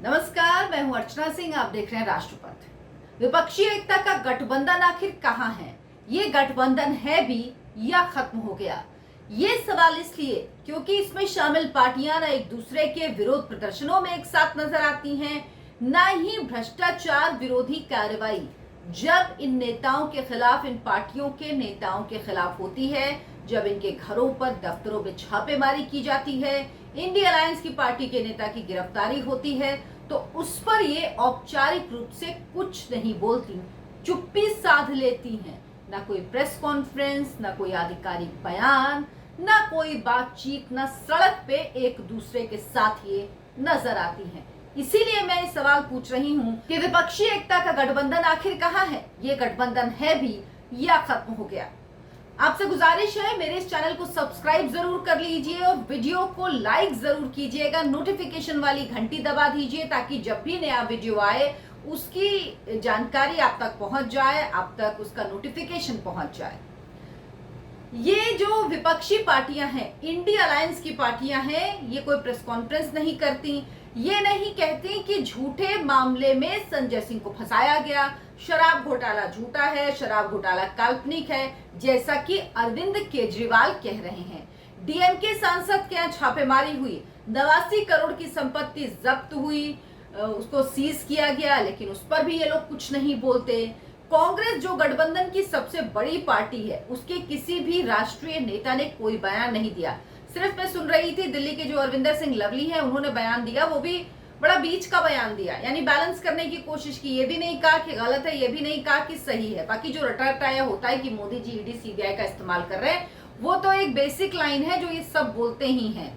नमस्कार, मैं हूं अर्चना सिंह। आप देख रहे हैं राष्ट्रपथ। विपक्षी एकता का गठबंधन आखिर कहां है? ये गठबंधन है भी या खत्म हो गया? ये सवाल इसलिए क्योंकि इसमें शामिल पार्टियां न एक दूसरे के विरोध प्रदर्शनों में एक साथ नजर आती हैं, न ही भ्रष्टाचार विरोधी कार्रवाई जब इन नेताओं के खिलाफ, इन पार्टियों के नेताओं के खिलाफ होती है, जब इनके घरों पर, दफ्तरों में छापेमारी की जाती है, इंडिया अलायंस की पार्टी के नेता की गिरफ्तारी होती है, तो उस पर ये औपचारिक रूप से कुछ नहीं बोलती, चुप्पी साध लेती हैं। ना कोई प्रेस कॉन्फ्रेंस, ना कोई आधिकारिक बयान, ना कोई बातचीत, ना सड़क पे एक दूसरे के साथ ये नजर आती हैं। इसीलिए मैं इस सवाल पूछ रही हूं कि विपक्षी एकता का गठबंधन आखिर कहां है? ये गठबंधन है भी या खत्म हो गया? आपसे गुजारिश है, मेरे इस चैनल को सब्सक्राइब जरूर कर लीजिए और वीडियो को लाइक जरूर कीजिएगा, नोटिफिकेशन वाली घंटी दबा दीजिए ताकि जब भी नया वीडियो आए उसकी जानकारी आप तक पहुंच जाए, आप तक उसका नोटिफिकेशन पहुंच जाए। ये जो विपक्षी पार्टियां हैं, इंडिया अलायंस की पार्टियां हैं, ये कोई प्रेस कॉन्फ्रेंस नहीं करती, ये नहीं कहती कि झूठे मामले में संजय सिंह को फंसाया गया, शराब घोटाला झूठा है, शराब घोटाला काल्पनिक है, जैसा कि अरविंद केजरीवाल कह रहे हैं। डीएमके सांसद के यहाँ छापेमारी हुई, 89 करोड़ की संपत्ति जब्त हुई, उसको सीज किया गया, लेकिन उस पर भी ये लोग कुछ नहीं बोलते। कांग्रेस जो गठबंधन की सबसे बड़ी पार्टी है, उसके किसी भी राष्ट्रीय नेता ने कोई बयान नहीं दिया। सिर्फ मैं सुन रही थी दिल्ली के जो अरविंदर सिंह लवली हैं, उन्होंने बयान दिया, वो भी बड़ा बीच का बयान दिया, यानी बैलेंस करने की कोशिश की। ये भी नहीं कहा कि गलत है, ये भी नहीं कहा कि सही है। बाकी जो रटा रटाया होता है कि मोदी जी ईडी सीबीआई का इस्तेमाल कर रहे हैं, वो तो एक बेसिक लाइन है जो ये सब बोलते ही हैं।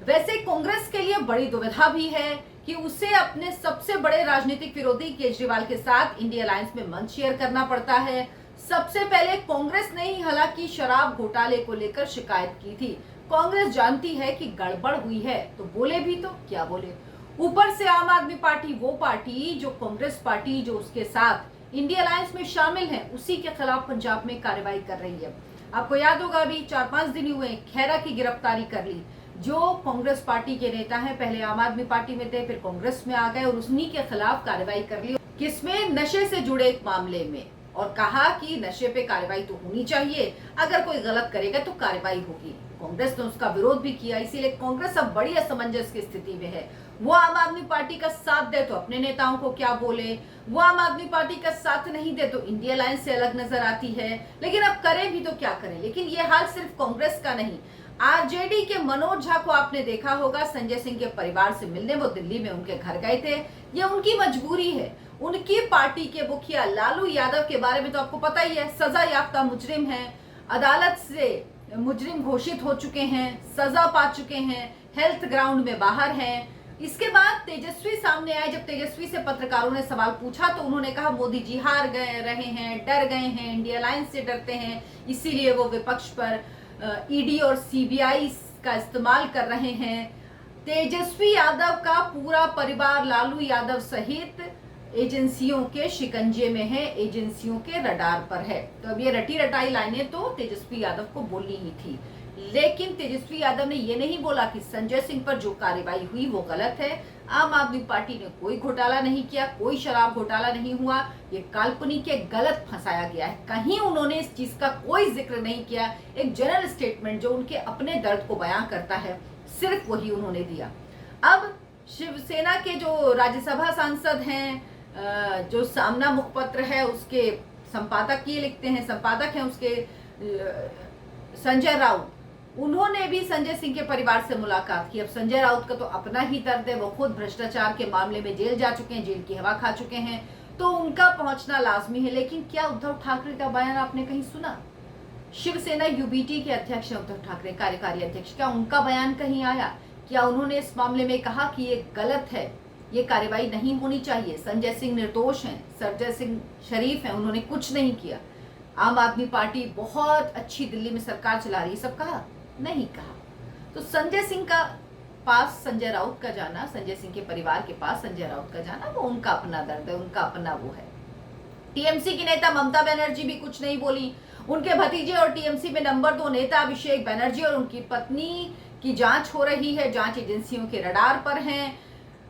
वैसे कांग्रेस के लिए बड़ी दुविधा भी है कि उसे अपने सबसे बड़े राजनीतिक विरोधी केजरीवाल के साथ इंडिया अलायंस में मंच शेयर करना पड़ता है। सबसे पहले कांग्रेस ने ही हालांकि शराब घोटाले को लेकर शिकायत की थी। कांग्रेस जानती है कि गड़बड़ हुई है, तो बोले भी तो क्या बोले। ऊपर से आम आदमी पार्टी, वो पार्टी जो कांग्रेस पार्टी जो उसके साथ इंडिया अलायंस में शामिल है, उसी के खिलाफ पंजाब में कार्रवाई कर रही है। आपको याद होगा, अभी 4-5 दिन हुए खैरा की गिरफ्तारी कर ली। जो कांग्रेस पार्टी के नेता हैं, पहले आम आदमी पार्टी में थे, फिर कांग्रेस में आ गए और उन्हीं के खिलाफ कार्रवाई कर ली, किसमें? नशे से जुड़े एक मामले में। और कहा कि नशे पे कार्रवाई तो होनी चाहिए, अगर कोई गलत करेगा तो कार्रवाई होगी। कांग्रेस ने उसका विरोध भी किया, इसीलिए कांग्रेस अब बड़ी असमंजस की स्थिति में है। वो आम आदमी पार्टी का साथ दे तो अपने नेताओं को क्या बोले, वो आम आदमी पार्टी का साथ नहीं दे तो इंडिया अलायंस से अलग नजर आती है। लेकिन अब करें भी तो क्या करें। लेकिन ये हाल सिर्फ कांग्रेस का नहीं, आरजेडी के मनोज झा को आपने देखा होगा, संजय सिंह के परिवार से मिलने वो दिल्ली में उनके घर गए थे। ये उनकी मजबूरी है। उनकी पार्टी के मुखिया लालू यादव के बारे में तो आपको पता ही है, सजा याफ्ता मुजरिम है, अदालत से मुजरिम घोषित हो चुके हैं, सजा पा चुके हैं, हेल्थ ग्राउंड में बाहर हैं। इसके बाद तेजस्वी सामने आए। जब तेजस्वी से पत्रकारों ने सवाल पूछा तो उन्होंने कहा मोदी जी हार गए रहे हैं, डर गए हैं, इंडिया अलायंस से डरते हैं, इसीलिए वो विपक्ष पर ईडी और सीबीआई का इस्तेमाल कर रहे हैं। तेजस्वी यादव का पूरा परिवार लालू यादव सहित एजेंसियों के शिकंजे में है, एजेंसियों के रडार पर है। तो अब ये रटी रटाई लाइनें तो तेजस्वी यादव को बोलनी ही थी, लेकिन तेजस्वी यादव ने ये नहीं बोला कि संजय सिंह पर जो कार्रवाई हुई वो गलत है। आम आदमी पार्टी ने कोई घोटाला नहीं किया, कोई शराब घोटाला नहीं हुआ, ये काल्पनिक के गलत फंसाया गया है। कहीं उन्होंने इस चीज का कोई जिक्र नहीं किया। एक जनरल स्टेटमेंट जो उनके अपने दर्द को बयां करता है, सिर्फ वही उन्होंने दिया। अब शिवसेना के जो राज्यसभा सांसद हैं, जो सामना मुखपत्र है उसके संपादक ये लिखते हैं, संपादक हैं उसके संजय राउत, उन्होंने भी संजय सिंह के परिवार से मुलाकात की। अब संजय राउत का तो अपना ही दर्द है, वो खुद भ्रष्टाचार के मामले में जेल जा चुके हैं, जेल की हवा खा चुके हैं, तो उनका पहुंचना लाजमी है। लेकिन क्या उद्धव ठाकरे का बयान आपने कहीं सुना? शिवसेना यूबीटी के अध्यक्ष उद्धव ठाकरे, कार्यकारी अध्यक्ष, क्या उनका बयान कहीं आया? क्या उन्होंने इस मामले में कहा कि ये गलत है, ये कार्रवाई नहीं होनी चाहिए, संजय सिंह निर्दोष हैं, संजय सिंह शरीफ हैं, उन्होंने कुछ नहीं किया, आम आदमी पार्टी बहुत अच्छी दिल्ली में सरकार चला रही है, सब कहा? नहीं कहा। तो संजय सिंह का पास संजय राउत का जाना, संजय सिंह के परिवार के पास संजय राउत का जाना, वो उनका अपना दर्द है, उनका अपना वो है। टीएमसी की नेता ममता बनर्जी भी कुछ नहीं बोली। उनके भतीजे और टीएमसी में नंबर 2 नेता अभिषेक बनर्जी और उनकी पत्नी की जांच हो रही है, जांच एजेंसियों के रडार पर हैं।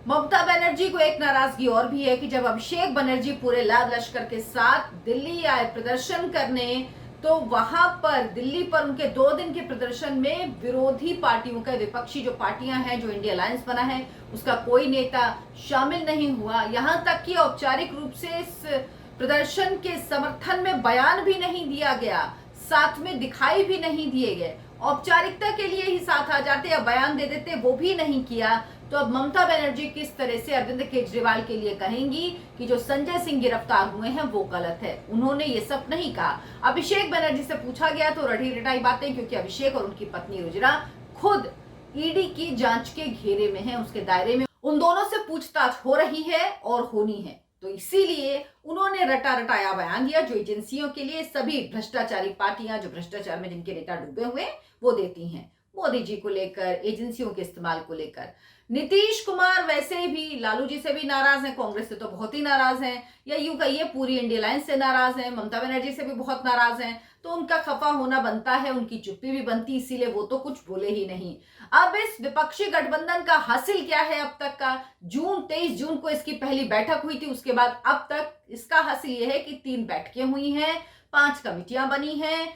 ममता बनर्जी को एक नाराजगी और भी है कि जब अभिषेक बनर्जी पूरे लाल लश्कर के साथ दिल्ली आए प्रदर्शन करने, तो वहां पर दिल्ली पर उनके 2 दिन के प्रदर्शन में विरोधी पार्टियों का, विपक्षी जो पार्टियां हैं, जो इंडिया अलायंस बना है, उसका कोई नेता शामिल नहीं हुआ। यहां तक कि औपचारिक रूप से इस प्रदर्शन के समर्थन में बयान भी नहीं दिया गया, साथ में दिखाई भी नहीं दिए गए। औपचारिकता के लिए ही साथ आ जाते या बयान दे देते, वो भी नहीं किया। तो अब ममता बनर्जी किस तरह से अरविंद केजरीवाल के लिए कहेंगी कि जो संजय सिंह गिरफ्तार हुए हैं वो गलत है। उन्होंने ये सब नहीं कहा। अभिषेक बनर्जी से पूछा गया तो रटी रटाई बातें, क्योंकि अभिषेक और उनकी पत्नी रुजिरा खुद ईडी की जांच के घेरे में है, उसके दायरे में उन दोनों से पूछताछ हो रही है और होनी है। तो इसीलिए उन्होंने रटा रटाया बयान दिया जो एजेंसियों के लिए सभी भ्रष्टाचारी पार्टियां, जो भ्रष्टाचार में जिनके नेता डूबे हुए वो देती हैं, मोदी जी को लेकर, एजेंसियों के इस्तेमाल को लेकर। नीतीश कुमार वैसे भी लालू जी से भी नाराज हैं, कांग्रेस से तो बहुत ही नाराज हैं, या यूं कहिए पूरी इंडिया अलायंस से नाराज हैं, ममता बनर्जी से भी बहुत नाराज हैं। तो उनका खफा होना बनता है, उनकी चुप्पी भी बनती, इसीलिए वो तो कुछ बोले ही नहीं। अब इस विपक्षी गठबंधन का हासिल क्या है अब तक का? 23 जून को इसकी पहली बैठक हुई थी, उसके बाद अब तक इसका हासिल यह है कि 3 बैठकें हुई हैं, 5 कमिटियां बनी हैं।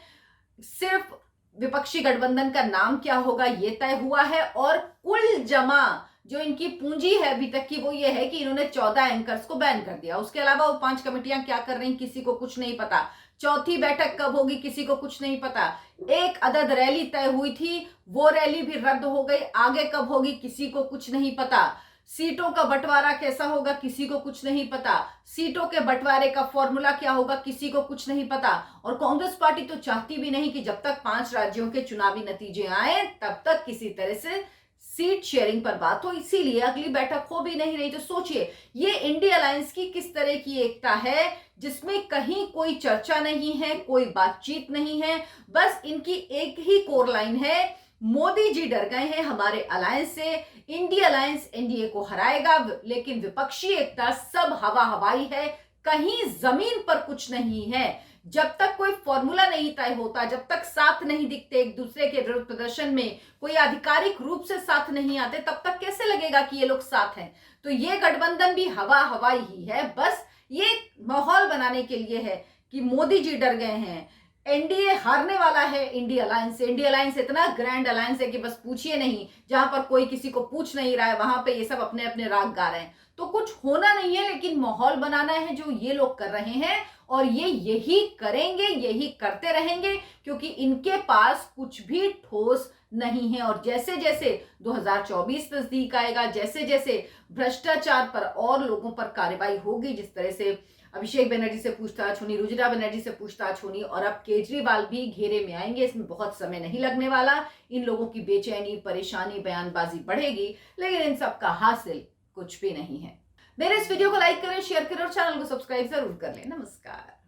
सिर्फ विपक्षी गठबंधन का नाम क्या होगा ये तय हुआ है, और कुल जमा जो इनकी पूंजी है अभी तक की वो ये है कि इन्होंने 14 एंकर्स को बैन कर दिया। उसके अलावा वो 5 कमिटियां क्या कर रही किसी को कुछ नहीं पता। चौथी बैठक कब होगी किसी को कुछ नहीं पता। एक अदद रैली तय हुई थी, वो रैली भी रद्द हो गई, आगे कब होगी किसी को कुछ नहीं पता। सीटों का बंटवारा कैसा होगा किसी को कुछ नहीं पता। सीटों के बंटवारे का फॉर्मूला क्या होगा किसी को कुछ नहीं पता। और कांग्रेस पार्टी तो चाहती भी नहीं कि जब तक 5 राज्यों के चुनावी नतीजे आए तब तक किसी तरह से सीट शेयरिंग पर बात हो, इसीलिए अगली बैठक हो भी नहीं रही। तो सोचिए ये इंडिया अलायंस की किस तरह की एकता है, जिसमें कहीं कोई चर्चा नहीं है, कोई बातचीत नहीं है, बस इनकी एक ही कोर लाइन है, मोदी जी डर गए हैं हमारे अलायंस से, इंडिया अलायंस एनडीए को हराएगा। लेकिन विपक्षी एकता सब हवा हवाई है, कहीं जमीन पर कुछ नहीं है। जब तक कोई फॉर्मूला नहीं तय होता, जब तक साथ नहीं दिखते एक दूसरे के विरुद्ध प्रदर्शन में, कोई आधिकारिक रूप से साथ नहीं आते, तब तक कैसे लगेगा कि ये लोग साथ हैं। तो ये गठबंधन भी हवा हवाई ही है, बस ये माहौल बनाने के लिए है कि मोदी जी डर गए हैं, एनडीए हारने वाला है इंडिया अलायंस से। इंडिया अलायंस इतना ग्रैंड अलायंस है कि बस पूछिए नहीं, जहां पर कोई किसी को पूछ नहीं रहा है वहां पे ये सब अपने अपने राग गा रहे हैं। तो कुछ होना नहीं है, लेकिन माहौल बनाना है जो ये लोग कर रहे हैं, और ये यही करेंगे, यही करते रहेंगे, क्योंकि इनके पास कुछ भी ठोस नहीं है। और जैसे जैसे 2024 नजदीक आएगा, जैसे जैसे भ्रष्टाचार पर और लोगों पर कार्रवाई होगी, जिस तरह से अभिषेक बनर्जी से पूछताछ होनी, रुजिरा बनर्जी से पूछताछ होनी, और अब केजरीवाल भी घेरे में आएंगे, इसमें बहुत समय नहीं लगने वाला। इन लोगों की बेचैनी, परेशानी, बयानबाजी बढ़ेगी, लेकिन इन सब का हासिल कुछ भी नहीं है। मेरे इस वीडियो को लाइक करें, शेयर करें और चैनल को सब्सक्राइब जरूर कर लें। नमस्कार।